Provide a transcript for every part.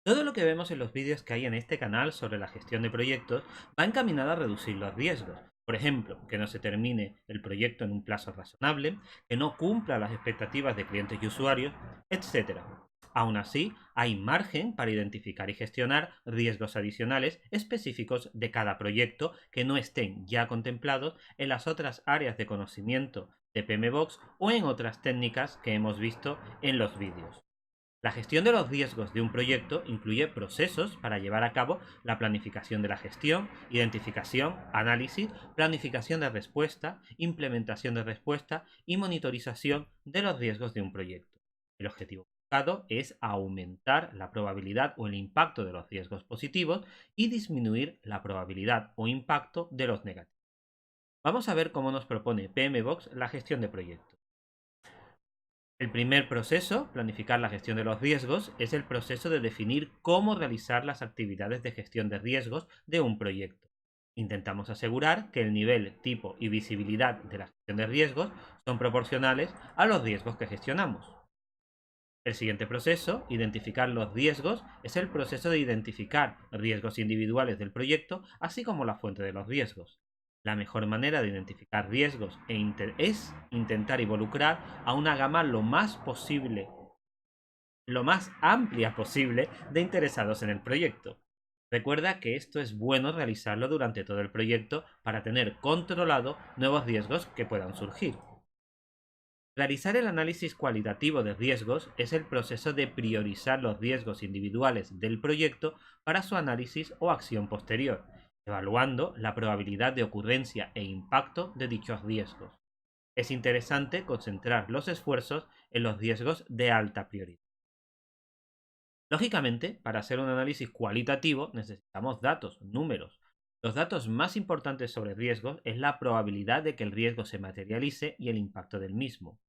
Todo lo que vemos en los vídeos que hay en este canal sobre la gestión de proyectos va encaminado a reducir los riesgos. Por ejemplo, que no se termine el proyecto en un plazo razonable, que no cumpla las expectativas de clientes y usuarios, etc. Aún así, hay margen para identificar y gestionar riesgos adicionales específicos de cada proyecto que no estén ya contemplados en las otras áreas de conocimiento de PMBOK o en otras técnicas que hemos visto en los vídeos. La gestión de los riesgos de un proyecto incluye procesos para llevar a cabo la planificación de la gestión, identificación, análisis, planificación de respuesta, implementación de respuesta y monitorización de los riesgos de un proyecto. El objetivo buscado es aumentar la probabilidad o el impacto de los riesgos positivos y disminuir la probabilidad o impacto de los negativos. Vamos a ver cómo nos propone PMBOK la gestión de proyectos. El primer proceso, planificar la gestión de los riesgos, es el proceso de definir cómo realizar las actividades de gestión de riesgos de un proyecto. Intentamos asegurar que el nivel, tipo y visibilidad de la gestión de riesgos son proporcionales a los riesgos que gestionamos. El siguiente proceso, identificar los riesgos, es el proceso de identificar riesgos individuales del proyecto, así como la fuente de los riesgos. La mejor manera de identificar riesgos es intentar involucrar a una gama lo más amplia posible de interesados en el proyecto. Recuerda que esto es bueno realizarlo durante todo el proyecto para tener controlado nuevos riesgos que puedan surgir. Realizar el análisis cualitativo de riesgos es el proceso de priorizar los riesgos individuales del proyecto para su análisis o acción posterior, evaluando la probabilidad de ocurrencia e impacto de dichos riesgos. Es interesante concentrar los esfuerzos en los riesgos de alta prioridad. Lógicamente, para hacer un análisis cualitativo necesitamos datos, números. Los datos más importantes sobre riesgos es la probabilidad de que el riesgo se materialice y el impacto del mismo.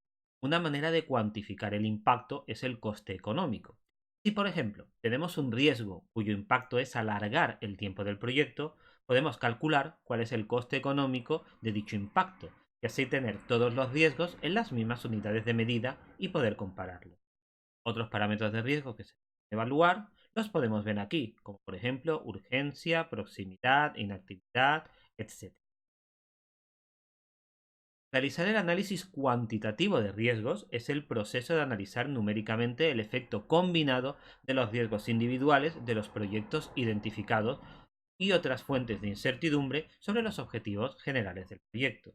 Una manera de cuantificar el impacto es el coste económico. Si, por ejemplo, tenemos un riesgo cuyo impacto es alargar el tiempo del proyecto, podemos calcular cuál es el coste económico de dicho impacto y así tener todos los riesgos en las mismas unidades de medida y poder compararlos. Otros parámetros de riesgo que se pueden evaluar los podemos ver aquí, como por ejemplo urgencia, proximidad, inactividad, etc. Realizar el análisis cuantitativo de riesgos es el proceso de analizar numéricamente el efecto combinado de los riesgos individuales de los proyectos identificados y otras fuentes de incertidumbre sobre los objetivos generales del proyecto.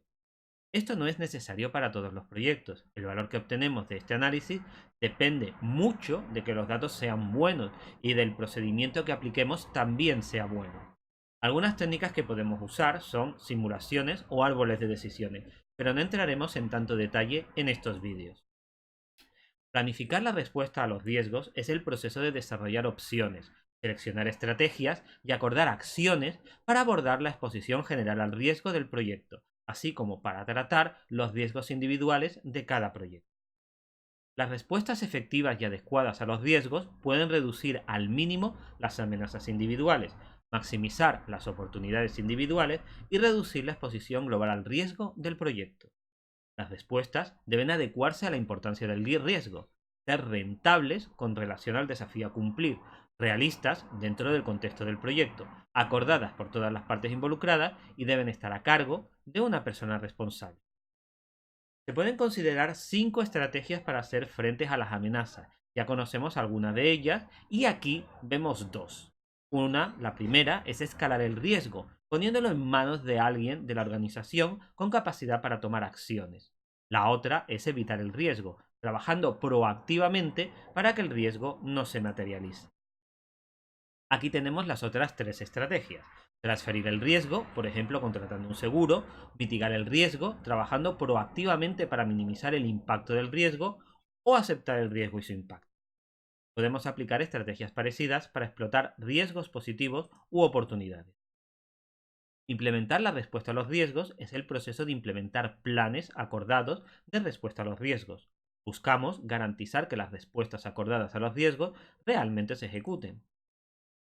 Esto no es necesario para todos los proyectos. El valor que obtenemos de este análisis depende mucho de que los datos sean buenos y del procedimiento que apliquemos también sea bueno. Algunas técnicas que podemos usar son simulaciones o árboles de decisiones, pero no entraremos en tanto detalle en estos vídeos. Planificar la respuesta a los riesgos es el proceso de desarrollar opciones, seleccionar estrategias y acordar acciones para abordar la exposición general al riesgo del proyecto, así como para tratar los riesgos individuales de cada proyecto. Las respuestas efectivas y adecuadas a los riesgos pueden reducir al mínimo las amenazas individuales, maximizar las oportunidades individuales y reducir la exposición global al riesgo del proyecto. Las respuestas deben adecuarse a la importancia del riesgo, ser rentables con relación al desafío a cumplir, realistas dentro del contexto del proyecto, acordadas por todas las partes involucradas y deben estar a cargo de una persona responsable. Se pueden considerar 5 estrategias para hacer frente a las amenazas. Ya conocemos algunas de ellas y aquí vemos dos. La primera, es escalar el riesgo, poniéndolo en manos de alguien de la organización con capacidad para tomar acciones. La otra es evitar el riesgo, trabajando proactivamente para que el riesgo no se materialice. Aquí tenemos las otras 3 estrategias. Transferir el riesgo, por ejemplo, contratando un seguro; mitigar el riesgo, trabajando proactivamente para minimizar el impacto del riesgo; o aceptar el riesgo y su impacto. Podemos aplicar estrategias parecidas para explotar riesgos positivos u oportunidades. Implementar la respuesta a los riesgos es el proceso de implementar planes acordados de respuesta a los riesgos. Buscamos garantizar que las respuestas acordadas a los riesgos realmente se ejecuten.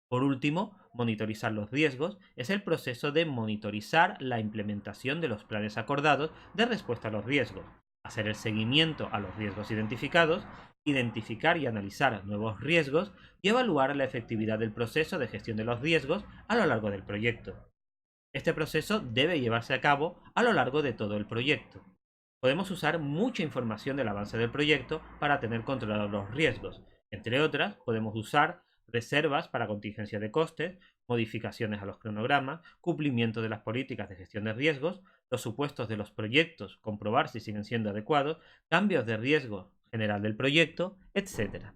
Por último, monitorizar los riesgos es el proceso de monitorizar la implementación de los planes acordados de respuesta a los riesgos, hacer el seguimiento a los riesgos identificados identificar y analizar nuevos riesgos y evaluar la efectividad del proceso de gestión de los riesgos a lo largo del proyecto. Este proceso debe llevarse a cabo a lo largo de todo el proyecto. Podemos usar mucha información del avance del proyecto para tener controlados los riesgos. Entre otras, podemos usar reservas para contingencia de costes, modificaciones a los cronogramas, cumplimiento de las políticas de gestión de riesgos, los supuestos de los proyectos, comprobar si siguen siendo adecuados, cambios de riesgo general del proyecto, etc.